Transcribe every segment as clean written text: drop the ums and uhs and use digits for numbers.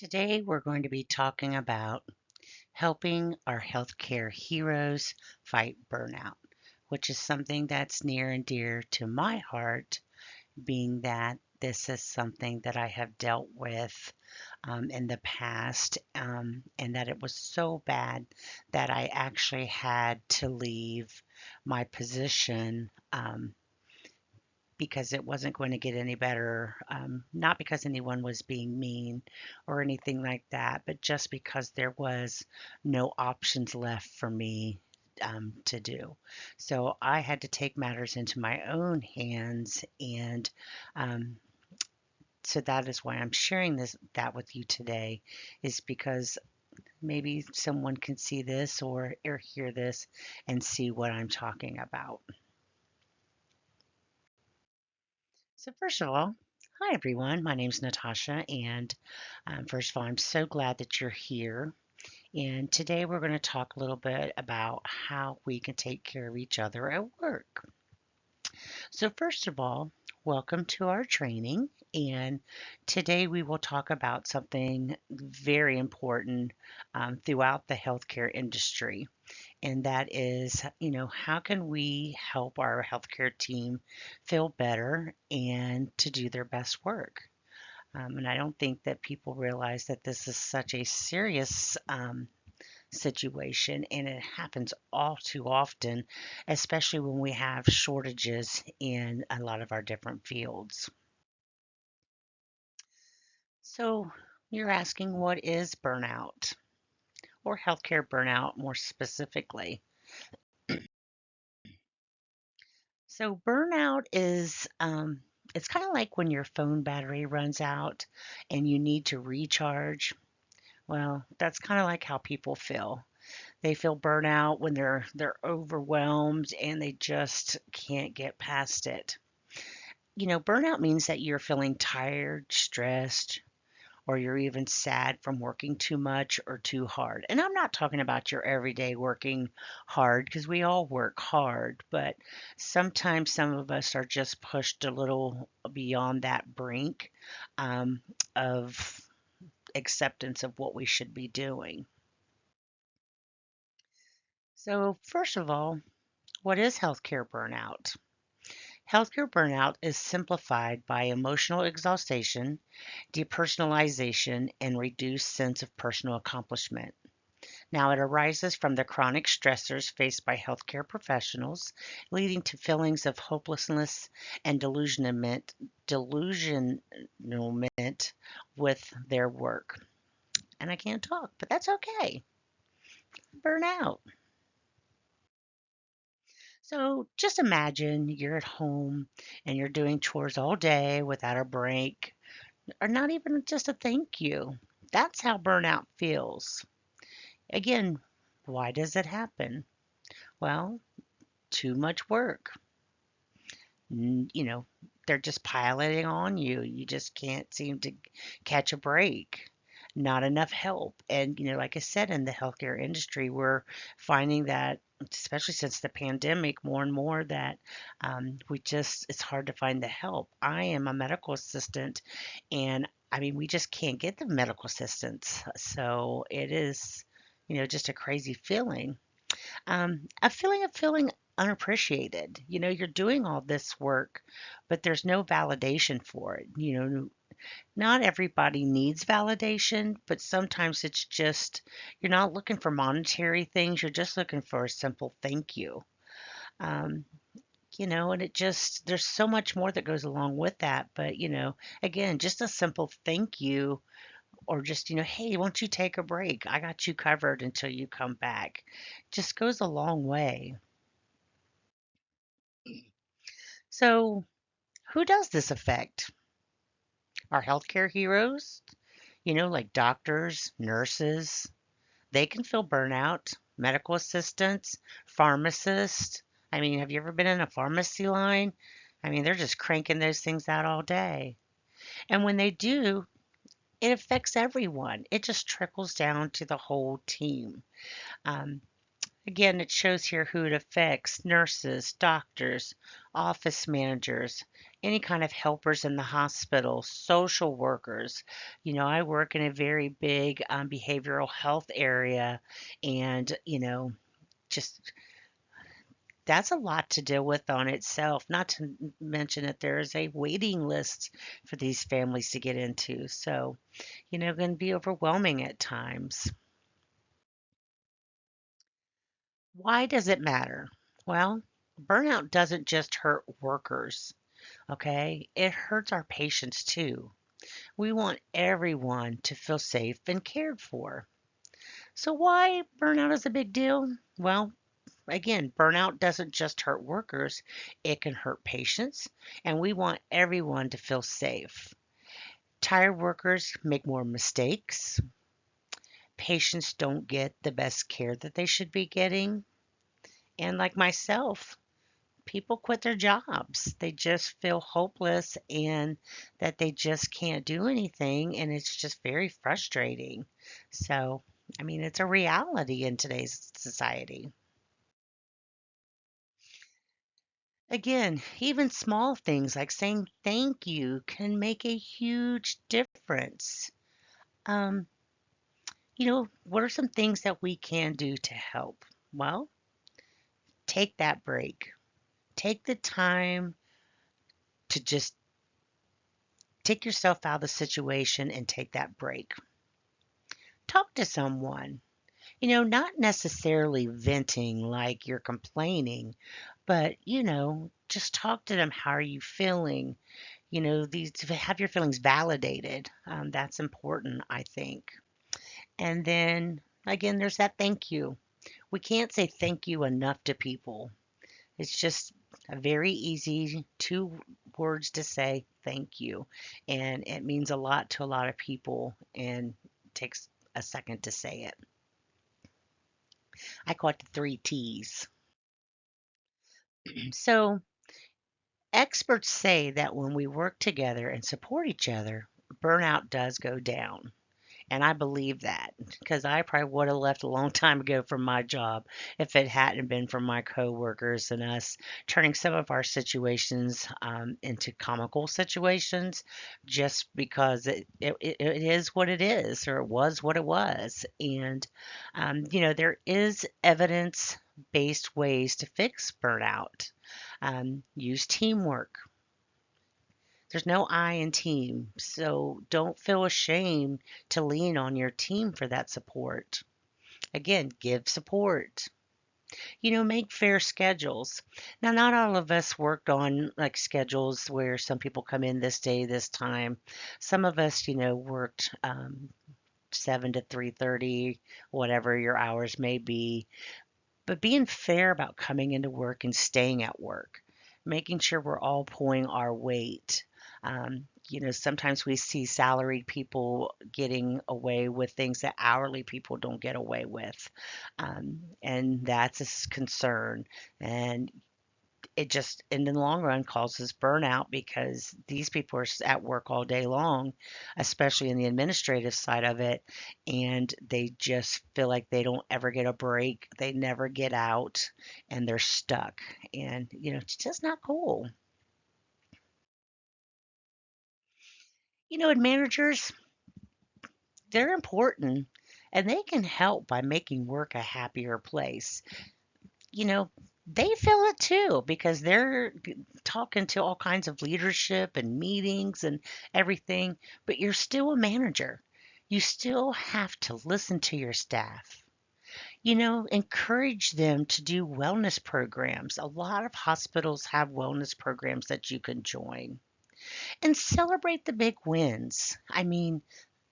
Today, we're going to be talking about helping our healthcare heroes fight burnout, which is something that's near and dear to my heart, being that this is something that I have dealt with in the past, and that it was so bad that I actually had to leave my position. Because it wasn't going to get any better, not because anyone was being mean or anything like that, but just because there was no options left for me to do. So I had to take matters into my own hands, and um, so that is why I'm sharing that with you today, is because maybe someone can see this or hear this and see what I'm talking about. So, first of all, hi everyone. My name is Natasha, and first of all, I'm so glad that you're here. And today we're going to talk a little bit about how we can take care of each other at work. So, first of all, welcome to our training. And today we will talk about something very important throughout the healthcare industry. And that is, how can we help our healthcare team feel better and to do their best work? And I don't think that people realize that this is such a serious situation, and it happens all too often, especially when we have shortages in a lot of our different fields. So, you're asking, what is burnout, or healthcare burnout more specifically? So burnout is it's kind of like when your phone battery runs out and you need to recharge. Well, that's kind of like how people feel. They feel burnout when they're overwhelmed and they just can't get past it. Burnout means that you're feeling tired, stressed, or you're even sad from working too much or too hard. And I'm not talking about your everyday working hard, because we all work hard, but sometimes some of us are just pushed a little beyond that brink um, of acceptance of what we should be doing. So, first of all, what is healthcare burnout? Healthcare burnout is simplified by emotional exhaustion, depersonalization, and reduced sense of personal accomplishment. Now, it arises from the chronic stressors faced by healthcare professionals, leading to feelings of hopelessness and delusionment with their work. And I can't talk, but that's okay. Burnout. So just imagine you're at home and you're doing chores all day without a break, or not even just a thank you. That's how burnout feels. Again, why does it happen? Well, too much work. You know, they're just piling on you. You just can't seem to catch a break. Not enough help. And, like I said, in the healthcare industry, we're finding that, especially since the pandemic, more and more that it's hard to find the help. I am a medical assistant, and I mean, we just can't get the medical assistants. So it is, just a crazy feeling. A feeling of feeling unappreciated. You're doing all this work, but there's no validation for it. Not everybody needs validation, but sometimes it's just you're not looking for monetary things. You're just looking for a simple thank you. Um, and there's so much more that goes along with that. But, again, just a simple thank you, or just, hey, won't you take a break? I got you covered until you come back. Just goes a long way. So, who does this affect? Our healthcare heroes, like doctors, nurses, they can feel burnout. Medical assistants, pharmacists. I mean, have you ever been in a pharmacy line? I mean, they're just cranking those things out all day. And when they do, it affects everyone. It just trickles down to the whole team. Um, Again, it shows here who it affects: nurses, doctors, office managers, any kind of helpers in the hospital, social workers. I work in a very big behavioral health area, and, just that's a lot to deal with on itself, not to mention that there is a waiting list for these families to get into. So, it can be overwhelming at times. Why does it matter? Well, burnout doesn't just hurt workers, okay? It hurts our patients too. We want everyone to feel safe and cared for. So, why burnout is a big deal? Well, again, burnout doesn't just hurt workers, it can hurt patients, and we want everyone to feel safe. Tired workers make more mistakes. Patients don't get the best care that they should be getting. And like myself, people quit their jobs. They just feel hopeless and that they just can't do anything. And it's just very frustrating. So, it's a reality in today's society. Again, even small things like saying thank you can make a huge difference. Um, what are some things that we can do to help? Well, take that break. Take the time to just take yourself out of the situation and take that break. Talk to someone. Not necessarily venting like you're complaining, but, just talk to them. How are you feeling? These have your feelings validated. That's important, I think. And then again, there's that thank you. We can't say thank you enough to people. It's just a very easy two words to say thank you. And it means a lot to a lot of people and takes a second to say it. I call it the three T's. So, experts say that when we work together and support each other, burnout does go down. And I believe that because I probably would have left a long time ago from my job if it hadn't been for my coworkers and us turning some of our situations into comical situations just because it is what it is or it was what it was. And, there is evidence based ways to fix burnout. Use teamwork. There's no I in team, so don't feel ashamed to lean on your team for that support. Again, give support. Make fair schedules. Now, not all of us worked on like schedules where some people come in this day, this time. Some of us, worked 7 to 3:30, whatever your hours may be. But being fair about coming into work and staying at work, making sure we're all pulling our weight. Sometimes we see salaried people getting away with things that hourly people don't get away with. And that's a concern. And it just, in the long run, causes burnout because these people are at work all day long, especially in the administrative side of it, and they just feel like they don't ever get a break. They never get out, and they're stuck. And it's just not cool. And managers, they're important, and they can help by making work a happier place. you know, they feel it too because they're talking to all kinds of leadership and meetings and everything, but you're still a manager. You still have to listen to your staff. Encourage them to do wellness programs. A lot of hospitals have wellness programs that you can join and celebrate the big wins.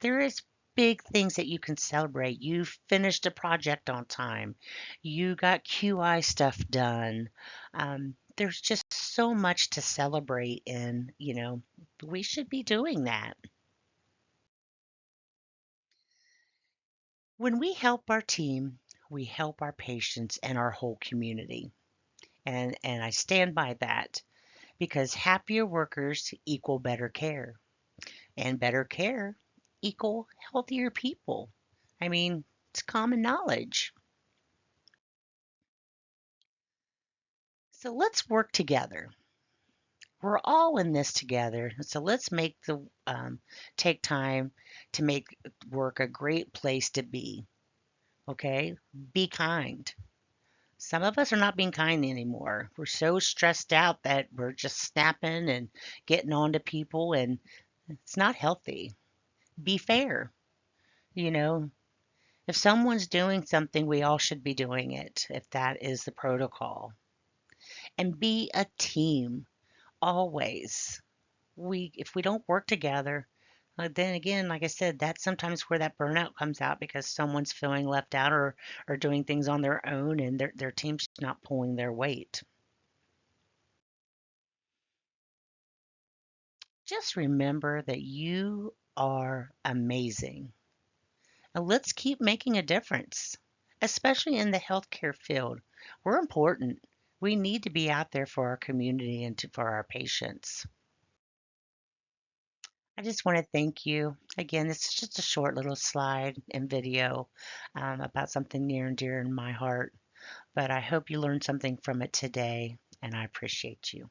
There is big things that you can celebrate. You finished a project on time. You got QI stuff done. There's just so much to celebrate, and we should be doing that. When we help our team, we help our patients and our whole community. And I stand by that because happier workers equal better care. And better care equal healthier people. It's common knowledge. So let's work together. We're all in this together. So let's take time to make work a great place to be. Okay? Be kind. Some of us are not being kind anymore. We're so stressed out that we're just snapping and getting on to people, and it's not healthy. Be fair. You know, if someone's doing something, we all should be doing it, if that is the protocol. And be a team always. If we don't work together, then again, like I said, that's sometimes where that burnout comes out because someone's feeling left out or doing things on their own and their team's not pulling their weight. Just remember that you are amazing. And let's keep making a difference, especially in the healthcare field. We're important. We need to be out there for our community and for our patients. I just want to thank you. Again, this is just a short little slide and video about something near and dear in my heart, but I hope you learned something from it today, and I appreciate you.